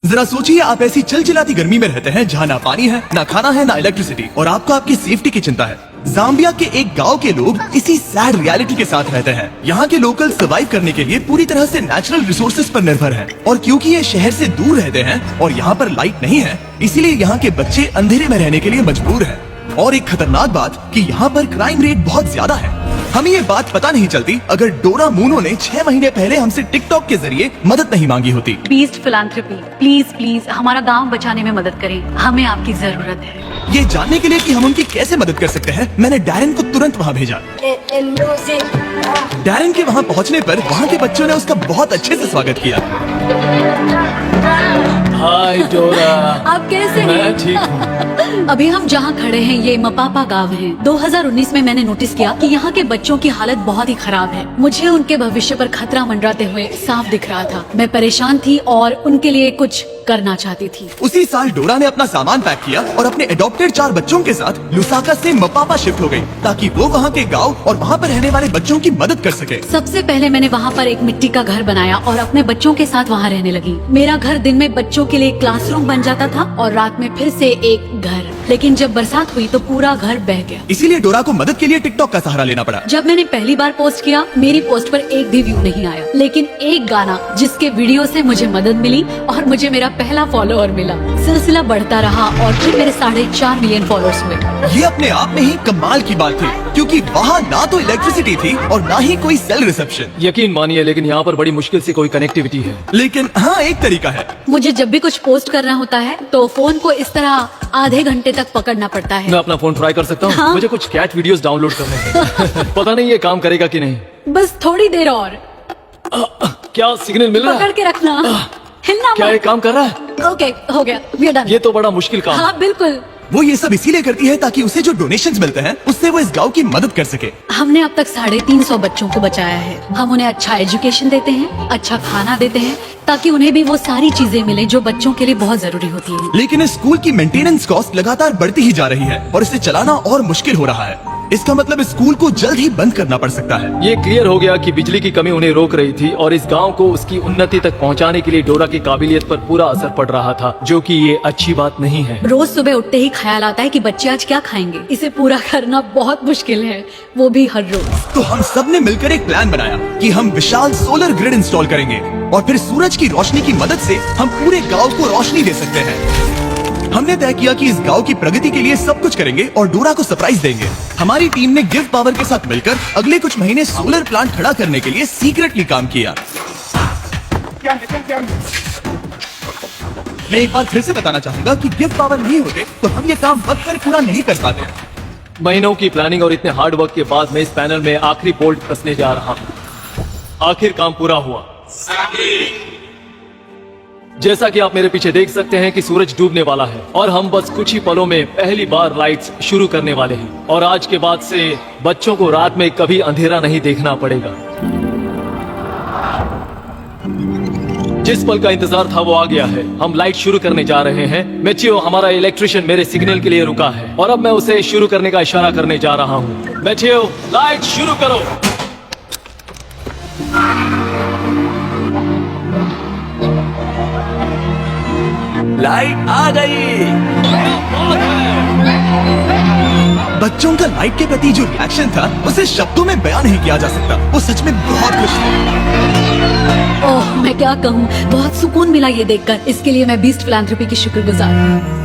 जरा सोचिए, आप ऐसी चिलचिलाती गर्मी में रहते हैं जहाँ ना पानी है, ना खाना है, ना इलेक्ट्रिसिटी, और आपको आपकी सेफ्टी की चिंता है। जाम्बिया के एक गांव के लोग इसी सैड रियलिटी के साथ रहते हैं। यहाँ के लोकल सर्वाइव करने के लिए पूरी तरह से नेचुरल रिसोर्सेज पर निर्भर हैं। और क्योंकि ये शहर से दूर रहते हैं और यहाँ पर लाइट नहीं है, इसीलिए यहाँ के बच्चे अंधेरे में रहने के लिए मजबूर हैं। और एक खतरनाक बात कि यहाँ पर क्राइम रेट बहुत ज्यादा है। हमें ये बात पता नहीं चलती अगर डोरा मूनो ने 6 महीने पहले हमसे टिकटॉक के जरिए मदद नहीं मांगी होती। बीस्ट फिलैंथ्रोपी, प्लीज प्लीज हमारा गांव बचाने में मदद करें, हमें आपकी जरूरत है। ये जानने के लिए कि हम उनकी कैसे मदद कर सकते हैं, मैंने डैरन को तुरंत वहाँ भेजा। डैरन के वहाँ पहुँचने पर वहाँ के बच्चों ने उसका बहुत अच्छे से स्वागत किया। हाय डोरा, आप कैसे हैं? मैं ठीक हूँ। अभी हम जहाँ खड़े हैं ये मपापा गांव है। 2019 में मैंने नोटिस किया कि यहाँ के बच्चों की हालत बहुत ही खराब है। मुझे उनके भविष्य पर खतरा मंडराते हुए साफ दिख रहा था। मैं परेशान थी और उनके लिए कुछ करना चाहती थी। उसी साल डोरा ने अपना सामान पैक किया और अपने एडॉप्टेड 4 बच्चों के साथ लुसाका से मपापा शिफ्ट हो गई, ताकि वो वहाँ के गांव और वहाँ पर रहने वाले बच्चों की मदद कर सके। सबसे पहले मैंने वहाँ पर एक मिट्टी का घर बनाया और अपने बच्चों के साथ वहाँ रहने लगी। मेरा घर दिन में बच्चों के लिए क्लासरूम बन जाता था और रात में फिर से एक घर। लेकिन जब बरसात हुई तो पूरा घर बह गया। इसीलिए डोरा को मदद के लिए टिकटॉक का सहारा लेना पड़ा। जब मैंने पहली बार पोस्ट किया, मेरी पोस्ट पर एक भी व्यू नहीं आया, लेकिन एक गाना जिसके वीडियो से मुझे मदद मिली और मुझे मेरा पहला फॉलोअर मिला। सिलसिला बढ़ता रहा और फिर मेरे 4.5 मिलियन फॉलोअर्स हुए। ये अपने आप में ही कमाल की बात थी, क्योंकि वहाँ ना तो इलेक्ट्रिसिटी थी और ना ही कोई सेल रिसेप्शन। यकीन मानिए, लेकिन यहाँ पर बड़ी मुश्किल से कोई कनेक्टिविटी है। लेकिन हाँ, एक तरीका है। मुझे जब भी कुछ पोस्ट करना होता है तो फोन को इस तरह आधे घंटे तक पकड़ना पड़ता है। मैं अपना फोन ट्राई कर सकता हूँ? हाँ? मुझे कुछ कैट वीडियोस डाउनलोड करने हैं। पता नहीं ये काम करेगा कि नहीं। बस थोड़ी देर और क्या सिग्नल मिल रहा पकड़ है? के रखना, हिलना क्या ये मत। काम कर रहा है? ओके, हो गया, we are done। ये तो बड़ा मुश्किल काम है। हाँ बिल्कुल। वो ये सब इसीलिए करती है ताकि उसे जो डोनेशंस मिलते हैं उससे वो इस गांव की मदद कर सके। हमने अब तक 350 बच्चों को बचाया है। हम उन्हें अच्छा एजुकेशन देते हैं, अच्छा खाना देते हैं, ताकि उन्हें भी वो सारी चीजें मिले जो बच्चों के लिए बहुत जरूरी होती है। लेकिन इस स्कूल की मेंटेनेंस कॉस्ट लगातार बढ़ती ही जा रही है और इसे चलाना और मुश्किल हो रहा है। इसका मतलब इस स्कूल को जल्द ही बंद करना पड़ सकता है। ये क्लियर हो गया कि बिजली की कमी उन्हें रोक रही थी और इस गांव को उसकी उन्नति तक पहुंचाने के लिए डोरा की काबिलियत पर पूरा असर पड़ रहा था, जो कि ये अच्छी बात नहीं है। रोज सुबह उठते ही ख्याल आता है कि बच्चे आज क्या खाएंगे। इसे पूरा करना बहुत मुश्किल है, वो भी हर रोज। तो हम सब ने मिलकर एक प्लान बनाया कि हम विशाल सोलर ग्रिड इंस्टॉल करेंगे और फिर सूरज की रोशनी की मदद से हम पूरे गांव को रोशनी दे सकते हैं। हमने तय किया कि इस गांव की प्रगति के लिए सब कुछ करेंगे और डोरा को सरप्राइज देंगे। हमारी टीम ने गिव पावर के साथ मिलकर अगले कुछ महीने सोलर प्लांट खड़ा करने के लिए सीक्रेटली काम किया। मैं एक बार फिर से बताना चाहूंगा कि गिव पावर नहीं होते तो हम ये काम वक्त पर पूरा नहीं कर पाते। महीनों की प्लानिंग और इतने हार्ड वर्क के बाद मैं इस पैनल में आखिरी बोल्ट कसने जा रहा हूँ। आखिर काम पूरा हुआ। जैसा कि आप मेरे पीछे देख सकते हैं कि सूरज डूबने वाला है और हम बस कुछ ही पलों में पहली बार लाइट्स शुरू करने वाले हैं। और आज के बाद से बच्चों को रात में कभी अंधेरा नहीं देखना पड़ेगा। जिस पल का इंतजार था वो आ गया है। हम लाइट शुरू करने जा रहे हैं। मैथियो, हमारा इलेक्ट्रिशियन मेरे सिग्नल के लिए रुका है और अब मैं उसे शुरू करने का इशारा करने जा रहा हूँ। मैथियो, लाइट शुरू करो। लाइट आ गई। बच्चों का लाइट के प्रति जो रिएक्शन था उसे शब्दों में बयान नहीं किया जा सकता। वो सच में बहुत खुश थे। ओह, मैं क्या कहूँ, बहुत सुकून मिला ये देखकर। इसके लिए मैं बीस्ट फिलैंथ्रोपी की शुक्रगुजार हूँ।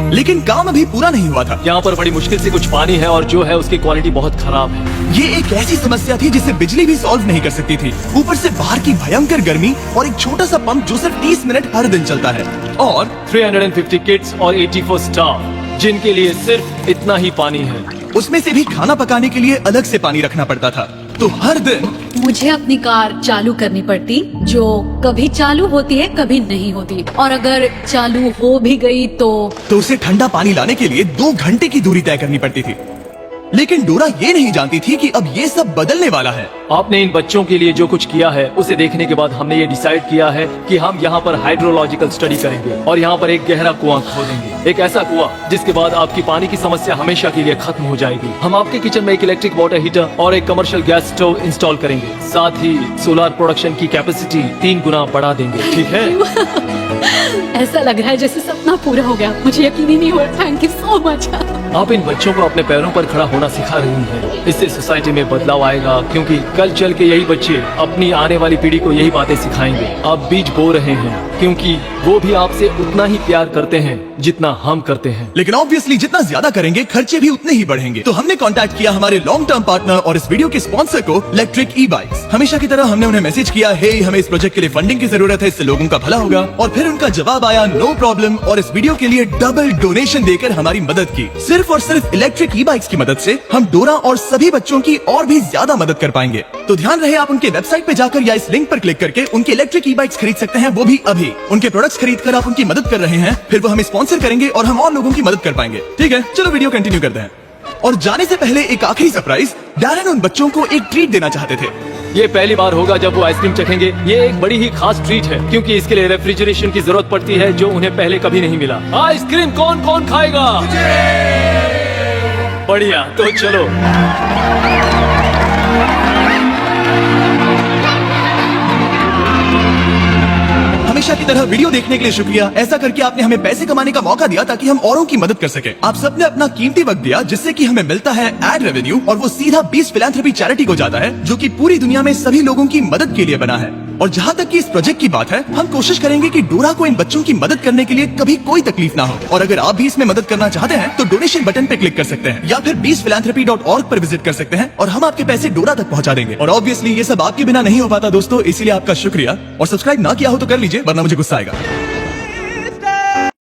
लेकिन काम अभी पूरा नहीं हुआ था। यहाँ पर बड़ी मुश्किल से कुछ पानी है और जो है उसकी क्वालिटी बहुत खराब है। ये एक ऐसी समस्या थी जिसे बिजली भी सॉल्व नहीं कर सकती थी। ऊपर से बाहर की भयंकर गर्मी और एक छोटा सा पंप जो सिर्फ 30 मिनट हर दिन चलता है। और 350 किड्स और 84 स्टाफ जिनके लिए सिर्फ इतना ही पानी है। उसमें से भी खाना पकाने के लिए अलग से पानी रखना पड़ता था। तो हर दिन मुझे अपनी कार चालू करनी पड़ती, जो कभी चालू होती है कभी नहीं होती, और अगर चालू हो भी गई तो उसे ठंडा पानी लाने के लिए 2 घंटे की दूरी तय करनी पड़ती थी। लेकिन डोरा ये नहीं जानती थी कि अब ये सब बदलने वाला है। आपने इन बच्चों के लिए जो कुछ किया है उसे देखने के बाद हमने ये डिसाइड किया है कि हम यहाँ पर हाइड्रोलॉजिकल स्टडी करेंगे और यहाँ पर एक गहरा कुआं खोदेंगे, एक ऐसा कुआं जिसके बाद आपकी पानी की समस्या हमेशा के लिए खत्म हो जाएगी। हम आपके किचन में एक इलेक्ट्रिक वाटर हीटर और एक कमर्शियल गैस स्टोव इंस्टॉल करेंगे, साथ ही सोलर प्रोडक्शन की कैपेसिटी 3 गुना बढ़ा देंगे। ठीक है? ऐसा लग रहा है जैसे सपना पूरा हो गया, मुझे यकीन ही नहीं हो रहा। Thank you so much. आप इन बच्चों को अपने पैरों पर खड़ा होना सिखा रही हैं। इससे सोसाइटी में बदलाव आएगा, क्योंकि कल चल के यही बच्चे अपनी आने वाली पीढ़ी को यही बातें सिखाएंगे। आप बीज बो रहे हैं क्योंकि वो भी आपसे उतना ही प्यार करते हैं जितना हम करते हैं। लेकिन ऑब्वियसली जितना ज्यादा करेंगे खर्चे भी उतने ही बढ़ेंगे। तो हमने कांटेक्ट किया हमारे लॉन्ग टर्म पार्टनर और इस वीडियो के स्पॉन्सर को, इलेक्ट्रिक ई बाइक्स। हमेशा की तरह हमने उन्हें मैसेज किया, हे हमें इस प्रोजेक्ट के लिए फंडिंग की जरूरत है, इससे लोगों का भला होगा। और फिर उनका जवाब आया, नो प्रॉब्लम, और इस वीडियो के लिए डबल डोनेशन देकर हमारी मदद की। सिर्फ और सिर्फ इलेक्ट्रिक ई बाइक्स की मदद से हम डोरा और सभी बच्चों की और भी ज्यादा मदद कर पाएंगे। तो ध्यान रहे, आप उनके वेबसाइट पे जाकर या इस लिंक पर क्लिक करके उनके इलेक्ट्रिक ई बाइक्स खरीद सकते हैं, वो भी अभी। उनके प्रोडक्ट्स खरीद कर आप उनकी मदद कर रहे हैं, फिर वो हमें स्पॉन्सर करेंगे और हम और लोगों की मदद कर पाएंगे। ठीक है, चलो वीडियो कंटिन्यू करते हैं। और जाने से पहले एक आखिरी सरप्राइज, डैरन उन बच्चों को एक ट्रीट देना चाहते थे। ये पहली बार होगा जब वो आइसक्रीम चखेंगे। ये एक बड़ी ही खास ट्रीट है क्योंकि इसके लिए रेफ्रिजरेशन की जरूरत पड़ती है, जो उन्हें पहले कभी नहीं मिला। आइसक्रीम कौन कौन खाएगा? बढ़िया, तो चलो। हमेशा की तरह वीडियो देखने के लिए शुक्रिया। ऐसा करके आपने हमें पैसे कमाने का मौका दिया ताकि हम औरों की मदद कर सके। आप सबने अपना कीमती वक्त दिया, जिससे कि हमें मिलता है एड रेवेन्यू, और वो सीधा 20 फिलैंथ्रोपी चैरिटी को जाता है, जो कि पूरी दुनिया में सभी लोगों की मदद के लिए बना है। और जहाँ तक कि इस प्रोजेक्ट की बात है, हम कोशिश करेंगे कि डोरा को इन बच्चों की मदद करने के लिए कभी कोई तकलीफ ना हो। और अगर आप भी इसमें मदद करना चाहते हैं तो डोनेशन बटन पे क्लिक कर सकते हैं या फिर 20philanthropy.org पर विजिट कर सकते हैं और हम आपके पैसे डोरा तक पहुँचा देंगे। और ऑब्वियसली ये सब आपके बिना नहीं हो पाता दोस्तों, इसीलिए आपका शुक्रिया। और सब्सक्राइब ना किया हो तो कर लीजिए, वरना मुझे गुस्सा आएगा।